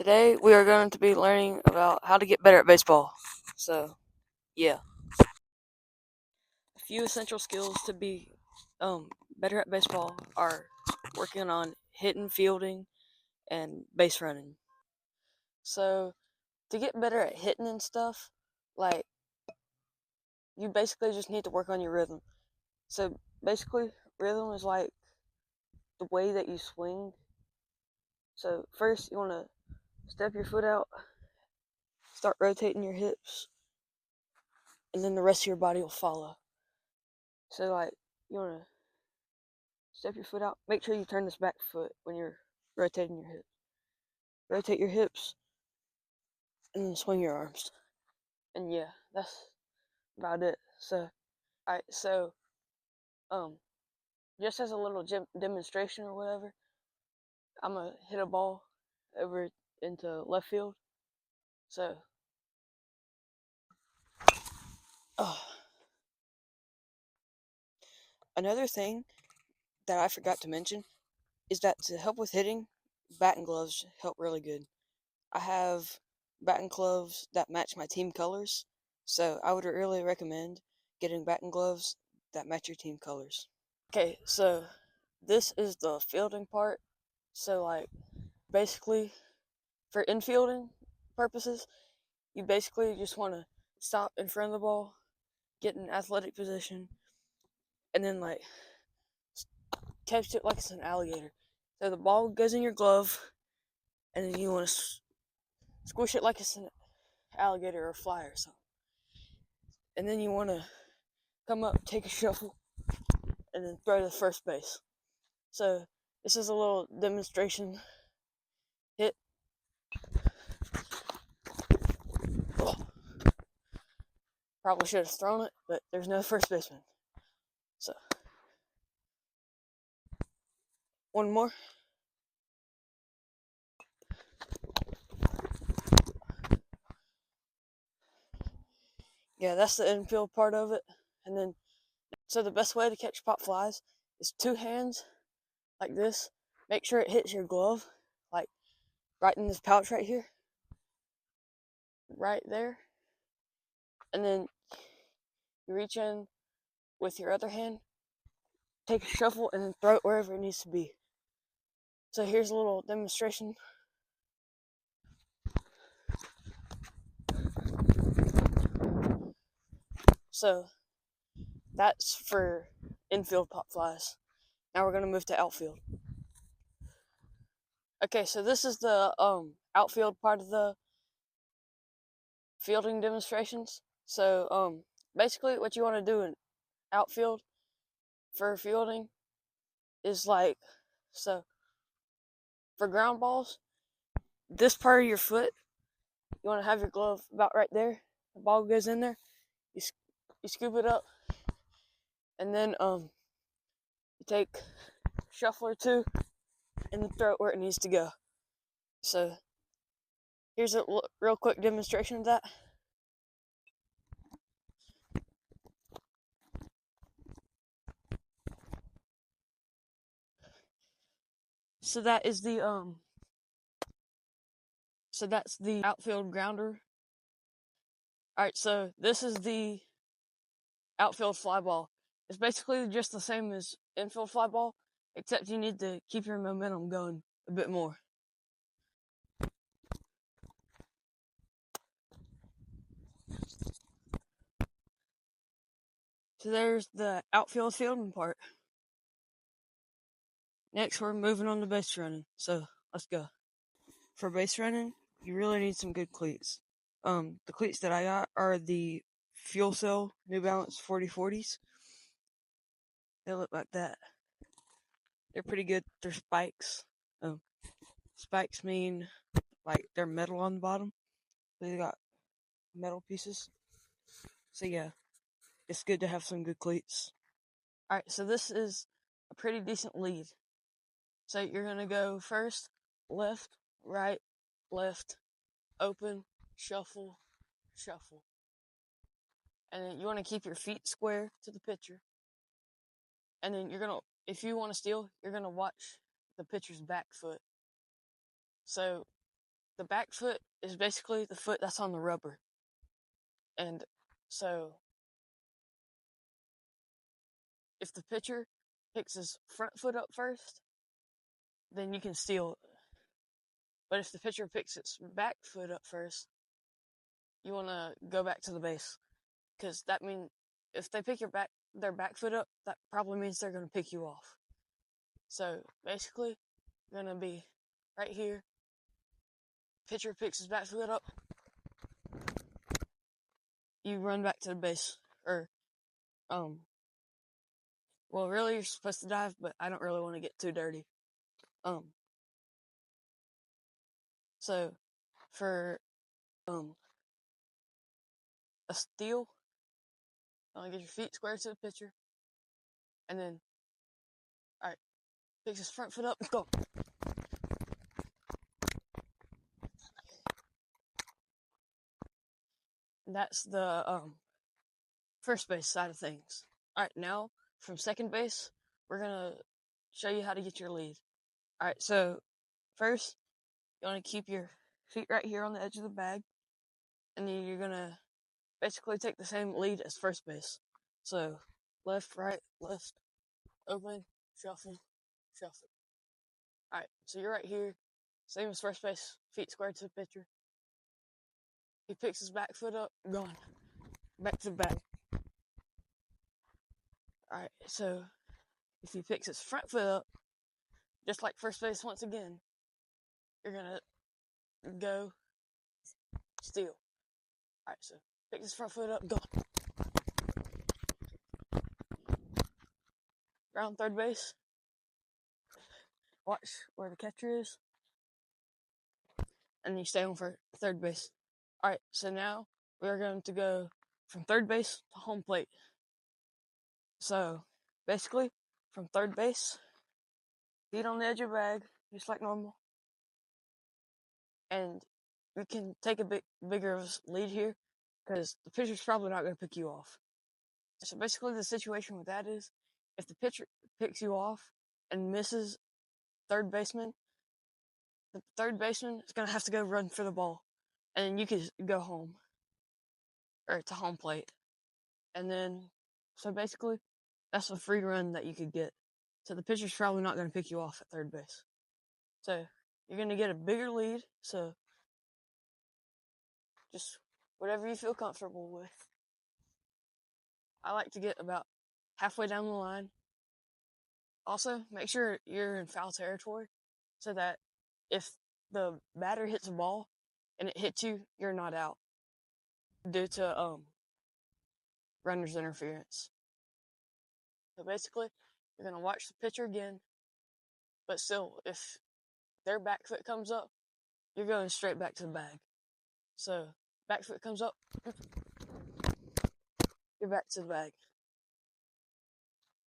Today we are going to be learning about how to get better at baseball. So, yeah. A few essential skills to be better at baseball are working on hitting, fielding, and base running. So, to get better at hitting and stuff, like you basically just need to work on your rhythm. So, basically, rhythm is like the way that you swing. So, first you want to step your foot out, start rotating your hips, and then the rest of your body will follow. So, like, you want to step your foot out. Make sure you turn this back foot when you're rotating your hips. Rotate your hips and then swing your arms. And yeah, that's about it. So, alright, so, um, just as a little demonstration or whatever, I'm gonna hit a ball over into left field. So, uh, another thing that I forgot to mention is that to help with hitting, batting gloves help really good. I have batting gloves that match my team colors, so I would really recommend getting batting gloves that match your team colors. Okay, so this is the fielding part. So, like, basically, for infielding purposes, you basically just want to stop in front of the ball, get in an athletic position, and then, like, catch it like it's an alligator. So the ball goes in your glove, and then you want to squish it like it's an alligator or a fly or something. And then you want to come up, take a shuffle, and then throw to first base. So this is a little demonstration hit. Oh, probably should have thrown it, but there's no first baseman. So one more. Yeah, that's the infield part of it. And then, so the best way to catch pop flies is two hands like this. Make sure it hits your glove, like right in this pouch right here, right there. And then you reach in with your other hand, take a shuffle, and then throw it wherever it needs to be. So here's a little demonstration. So that's for infield pop flies. Now we're gonna move to outfield. Okay, so this is the outfield part of the fielding demonstrations. So basically what you want to do in outfield for fielding is like, so for ground balls, this part of your foot, you want to have your glove about right there. The ball goes in there, you you scoop it up, and then you take a shuffle or two and then throw it where it needs to go. So here's a real quick demonstration of that. So that is the so that's the outfield grounder. All right, so this is the outfield fly ball. It's basically just the same as infield fly ball, except you need to keep your momentum going a bit more. So there's the outfield fielding part. Next, we're moving on to base running. So let's go. For base running, you really need some good cleats. The cleats that I got are the Fuel Cell New Balance 4040s. They look like that. They're pretty good. They're spikes. Spikes mean like they're metal on the bottom. They got metal pieces. So yeah, it's good to have some good cleats. Alright, so this is a pretty decent lead. So you're gonna go first, left, right, left, open, shuffle, shuffle. And then you wanna keep your feet square to the pitcher. And then if you wanna steal, you're gonna watch the pitcher's back foot. So the back foot is basically the foot that's on the rubber. And so if the pitcher picks his front foot up first, then you can steal. But if the pitcher picks its back foot up first, you want to go back to the base. Because that means if they pick their back foot up, that probably means they're going to pick you off. So basically, you're going to be right here. Pitcher picks his back foot up. You run back to the base. Well, really, you're supposed to dive, but I don't really want to get too dirty. So for a steal, get your feet square to the pitcher, and then, alright, picks his front foot up, go. And that's the first base side of things. Alright, now from second base, we're gonna show you how to get your lead. Alright, so first, you want to keep your feet right here on the edge of the bag, and then you're gonna basically take the same lead as first base. So left, right, left, open, shuffle, shuffle. Alright, so you're right here, same as first base, feet squared to the pitcher. He picks his back foot up, gone. Back to the bag. Alright, so if he picks his front foot up, just like first base once again, you're gonna go steal. Alright, so pick his front foot up, gone. Round third base. Watch where the catcher is. And you stay on for third base. Alright, so now we're going to go from third base to home plate. So basically, from third base, feet on the edge of the bag, just like normal. And we can take a bigger lead here because the pitcher's probably not going to pick you off. So basically, the situation with that is if the pitcher picks you off and misses third baseman, the third baseman is going to have to go run for the ball. And you can go home or to home plate. And then, so basically, that's a free run that you could get. So the pitcher's probably not going to pick you off at third base. So you're going to get a bigger lead. So just whatever you feel comfortable with. I like to get about halfway down the line. Also, make sure you're in foul territory so that if the batter hits a ball and it hits you, you're not out due to runner's interference. So basically, you're going to watch the pitcher again, but still, if their back foot comes up, you're going straight back to the bag. So, back foot comes up, you're back to the bag.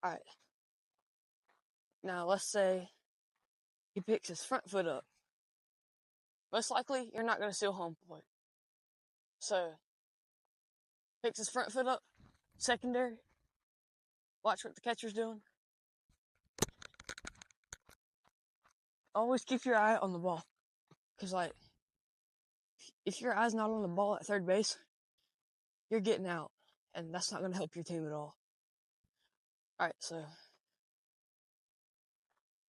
Alright. Now, let's say he picks his front foot up. Most likely, you're not going to steal home plate. So, picks his front foot up, secondary. Watch what the catcher's doing. Always keep your eye on the ball. Because, if your eye's not on the ball at third base, you're getting out. And that's not going to help your team at all. Alright, so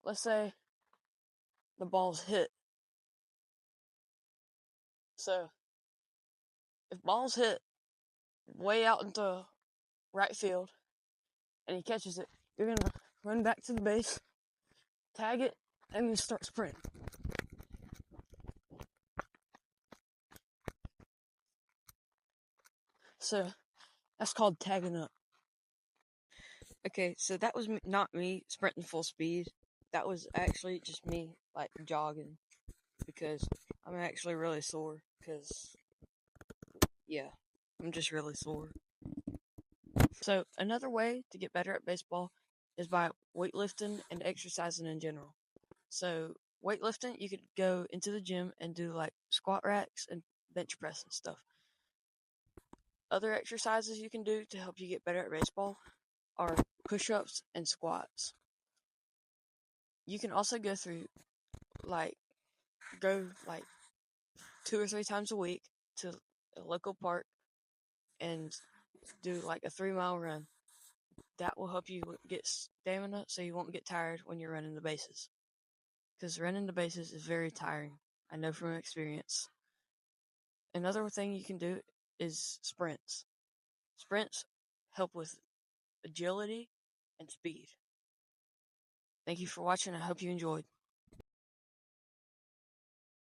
let's say the ball's hit. So, if ball's hit way out into right field and he catches it, you're going to run back to the base, tag it, and then start sprinting. So, that's called tagging up. Okay, so that was not me sprinting full speed. That was actually just me, jogging. Because I'm actually really sore. Because, yeah, I'm just really sore. So, another way to get better at baseball is by weightlifting and exercising in general. So, weightlifting, you could go into the gym and do, squat racks and bench press and stuff. Other exercises you can do to help you get better at baseball are push-ups and squats. You can also go through, 2 or 3 times a week to a local park and do like a 3-mile run. That will help you get stamina so you won't get tired when you're running the bases. Because running the bases is very tiring. I know from experience. Another thing you can do is sprints. Sprints help with agility and speed. Thank you for watching. I hope you enjoyed.